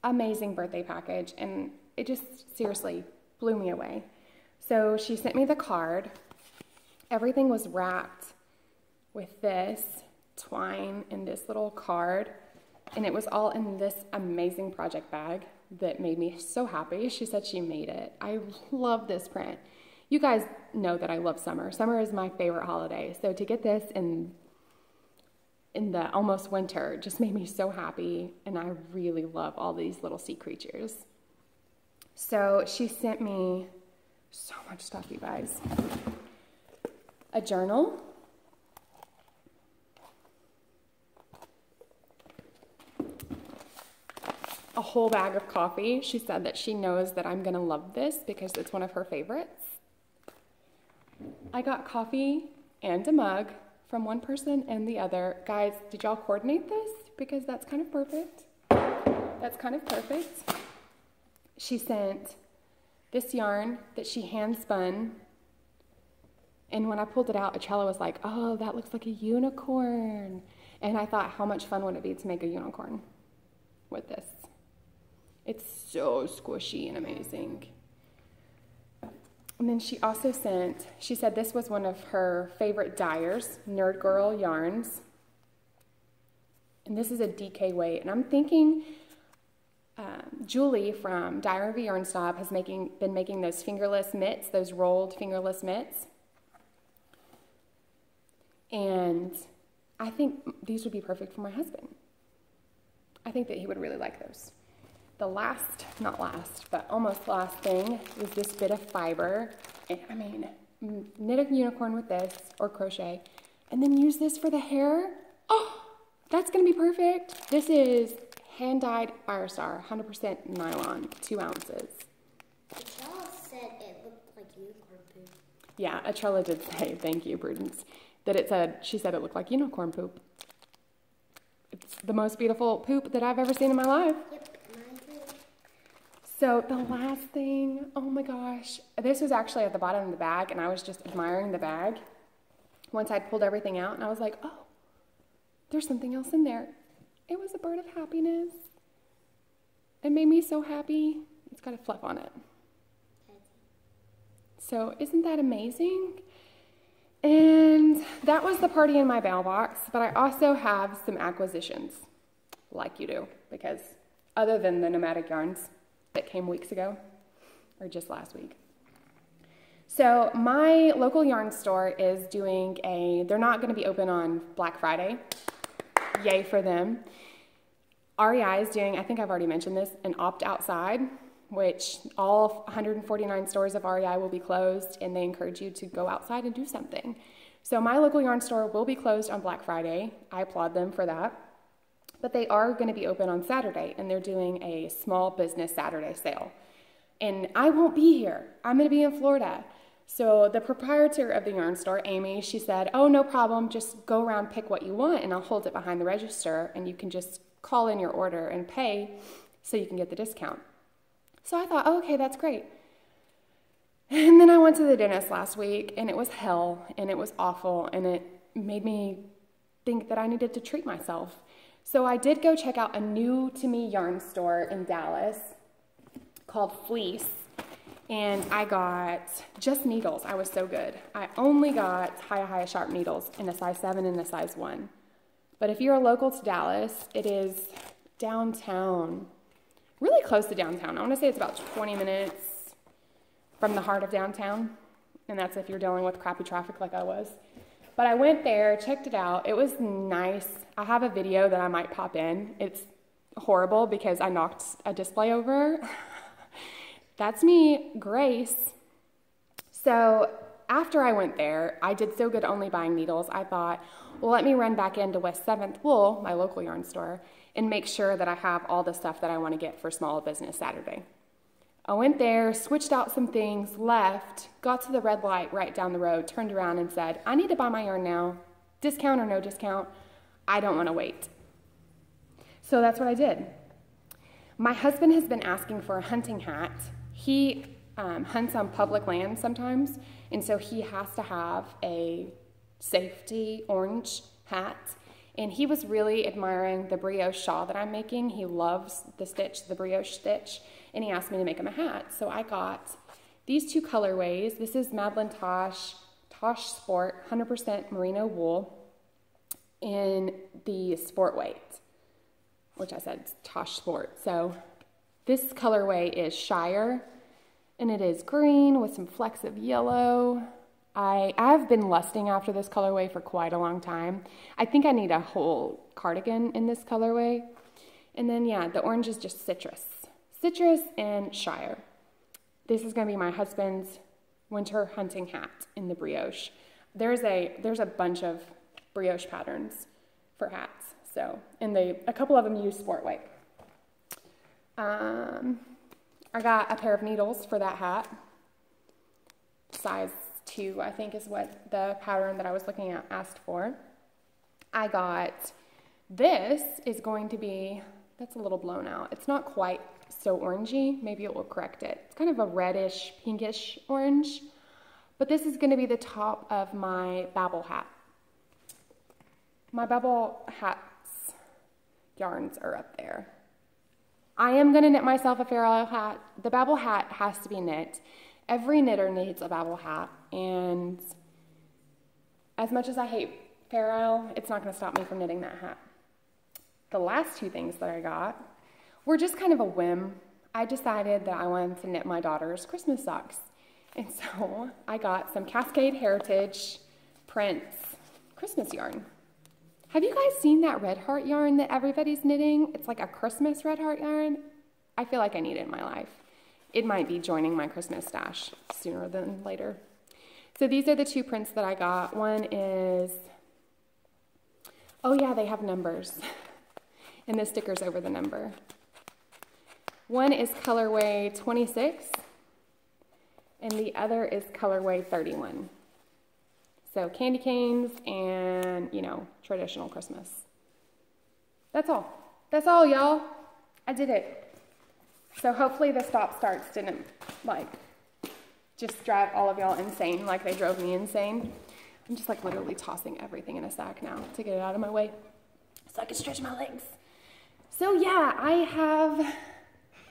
amazing birthday package, and it just seriously blew me away. So she sent me the card. Everything was wrapped with this twine in this little card, and it was all in this amazing project bag that made me so happy. She said she made it. I love this print. You guys know that I love summer. Summer is my favorite holiday, so to get this in the almost winter just made me so happy, and I really love all these little sea creatures. So she sent me so much stuff, you guys. A journal, a whole bag of coffee. She said that she knows that I'm gonna love this because it's one of her favorites. I got coffee and a mug from one person and the other. Guys, did y'all coordinate this? Because that's kind of perfect. That's kind of perfect. She sent this yarn that she hand spun. And when I pulled it out, Etrella was like, oh, that looks like a unicorn. And I thought, how much fun would it be to make a unicorn with this? It's so squishy and amazing. And then she also sent, she said this was one of her favorite dyers, Nerd Girl yarns. And this is a DK weight. And I'm thinking Julie from Dyer of a Yarn Stop has been making those fingerless mitts, those rolled fingerless mitts. And I think these would be perfect for my husband. I think that he would really like those. The last, not last, but almost last thing is this bit of fiber. And, I mean, knit a unicorn with this or crochet and then use this for the hair. Oh, that's gonna be perfect. This is hand-dyed Firestar, 100% nylon, 2 ounces. Etrella said it looked like unicorn poop. Yeah, Etrella did say, thank you, Prudence, that it said, she said it looked like unicorn poop. It's the most beautiful poop that I've ever seen in my life. Yep, mine too. So the last thing, oh my gosh, this was actually at the bottom of the bag, and I was just admiring the bag once I'd pulled everything out, and I was like, oh, there's something else in there. It was a bird of happiness. It made me so happy. It's got a fluff on it. So isn't that amazing? And that was the party in my mailbox, but I also have some acquisitions, like you do, because other than the nomadic yarns that came weeks ago, or just last week. So my local yarn store is doing they're not gonna be open on Black Friday. Yay for them. REI is doing, I think I've already mentioned this, an opt outside, which all 149 stores of REI will be closed, and they encourage you to go outside and do something. So my local yarn store will be closed on Black Friday. I applaud them for that. But they are going to be open on Saturday, and they're doing a small business Saturday sale. And I won't be here. I'm going to be in Florida. So the proprietor of the yarn store, Amy, she said, oh, no problem. Just go around, pick what you want, and I'll hold it behind the register, and you can just call in your order and pay so you can get the discount. So I thought, oh, okay, that's great. And then I went to the dentist last week, and it was hell, and it was awful, and it made me think that I needed to treat myself. So I did go check out a new to me yarn store in Dallas called Fleece, and I got just needles. I was so good. I only got high sharp needles in a size 7 and a size 1. But if you're local to Dallas, it is downtown, really close to downtown. I want to say it's about 20 minutes from the heart of downtown, and that's if you're dealing with crappy traffic like I was. But I went there, checked it out. It was nice. I have a video that I might pop in. It's horrible because I knocked a display over. That's me, Grace. So after I went there, I did so good only buying needles. I thought, well, let me run back into West 7th Wool, my local yarn store, and make sure that I have all the stuff that I want to get for Small Business Saturday. I went there, switched out some things, left, got to the red light right down the road, turned around and said, I need to buy my yarn now, discount or no discount, I don't want to wait. So that's what I did. My husband has been asking for a hunting hat. He hunts on public land sometimes, and so he has to have a safety orange hat. And he was really admiring the brioche shawl that I'm making. He loves the stitch, the brioche stitch, and he asked me to make him a hat. So I got these two colorways. This is Madeline Tosh Sport, 100% merino wool in the sport weight, which I said Tosh Sport. So this colorway is Shire, and it is green with some flecks of yellow. I've been lusting after this colorway for quite a long time. I think I need a whole cardigan in this colorway. And then, yeah, the orange is just citrus. Citrus and Shire. This is going to be my husband's winter hunting hat in the brioche. There's a bunch of brioche patterns for hats. So, and a couple of them use sport weight. I got a pair of needles for that hat. Size 2, I think, is what the pattern that I was looking at asked for. I got, this is going to be, that's a little blown out. It's not quite so orangey. Maybe it will correct it. It's kind of a reddish, pinkish orange. But this is going to be the top of my Babel hat. My Babel hats yarns are up there. I am going to knit myself a Fair Isle hat. The Babel hat has to be knit. Every knitter needs a Babel hat, and as much as I hate Fair Isle, it's not going to stop me from knitting that hat. The last two things that I got were just kind of a whim. I decided that I wanted to knit my daughter's Christmas socks, and so I got some Cascade Heritage Prints Christmas yarn. Have you guys seen that red heart yarn that everybody's knitting? It's like a Christmas red heart yarn. I feel like I need it in my life. It might be joining my Christmas stash sooner than later. So these are the two prints that I got. One is, oh yeah, they have numbers. And the sticker's over the number. One is colorway 26, and the other is colorway 31. So candy canes and, you know, traditional Christmas. That's all. That's all, y'all. I did it. So hopefully the stop starts didn't like just drive all of y'all insane like they drove me insane. I'm just like literally tossing everything in a sack now to get it out of my way so I can stretch my legs. So yeah, I have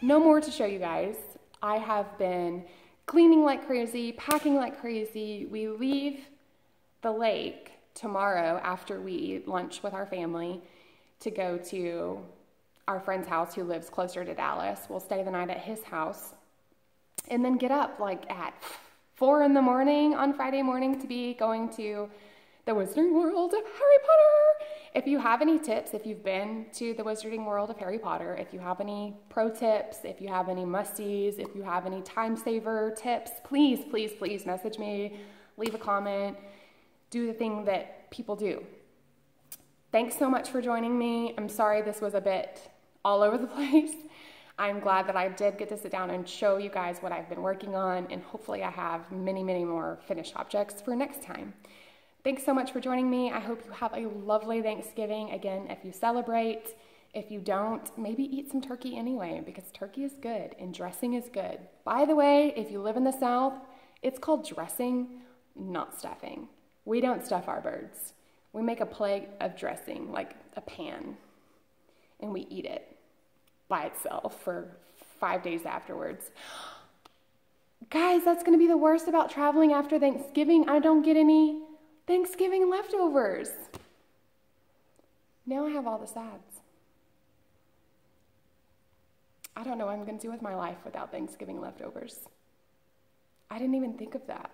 no more to show you guys. I have been cleaning like crazy, packing like crazy. We leave the lake tomorrow after we eat lunch with our family to go to our friend's house who lives closer to Dallas. We'll stay the night at his house and then get up like at 4 in the morning on Friday morning to be going to the Wizarding World of Harry Potter. If you have any tips, if you've been to the Wizarding World of Harry Potter, if you have any pro tips, if you have any musties, if you have any time saver tips, please, please, please message me, leave a comment, do the thing that people do. Thanks so much for joining me. I'm sorry this was a bit all over the place. I'm glad that I did get to sit down and show you guys what I've been working on, and hopefully I have many, many more finished objects for next time. Thanks so much for joining me. I hope you have a lovely Thanksgiving. Again, if you celebrate, if you don't, maybe eat some turkey anyway, because turkey is good and dressing is good. By the way, if you live in the South, it's called dressing, not stuffing. We don't stuff our birds. We make a plate of dressing, like a pan, and we eat it by itself for 5 days afterwards. Guys, that's gonna be the worst about traveling after Thanksgiving. I don't get any Thanksgiving leftovers. Now I have all the sads. I don't know what I'm gonna do with my life without Thanksgiving leftovers. I didn't even think of that.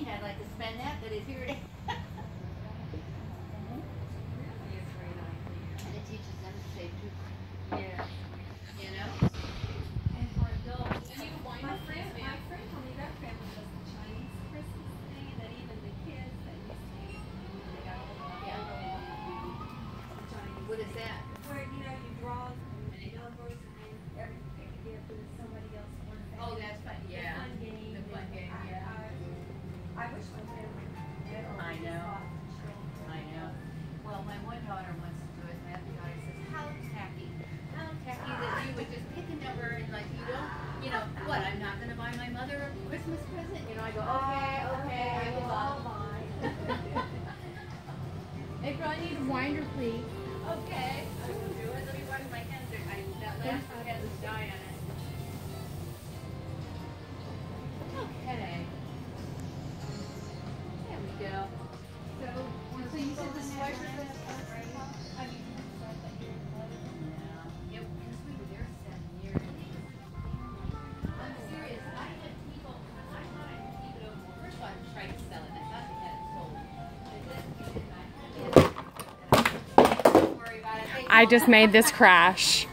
I'd like to spend that, but it's here. And it teaches them to say truth. Yeah. You know? And for adults. My friend told me that family does the Chinese Christmas thing, that even the kids that used to be, they got all the Chinese. What is that? Where, you know, you draw numbers and everything to give to somebody else. Oh, that's fun. Yeah. The fun game. The fun game, yeah. I wish my family did. I know. Well, my one daughter wants to do it, and my other daughter says, how tacky that you would just pick a number and like you don't, you know, what, I'm not going to buy my mother a Christmas present? You know, I go, okay, I will buy. April, I need a winder, please. Okay, I will do it. Let me wash my hands. That last one has a dye on it. Okay. Go. So you said the sweater was I mean, yeah, because we were there 7 years. I'm serious. I had people, I thought I could keep it open. Well, first of all, I tried to sell it. I thought they had it sold. I did. Don't worry about it. I just made this crash.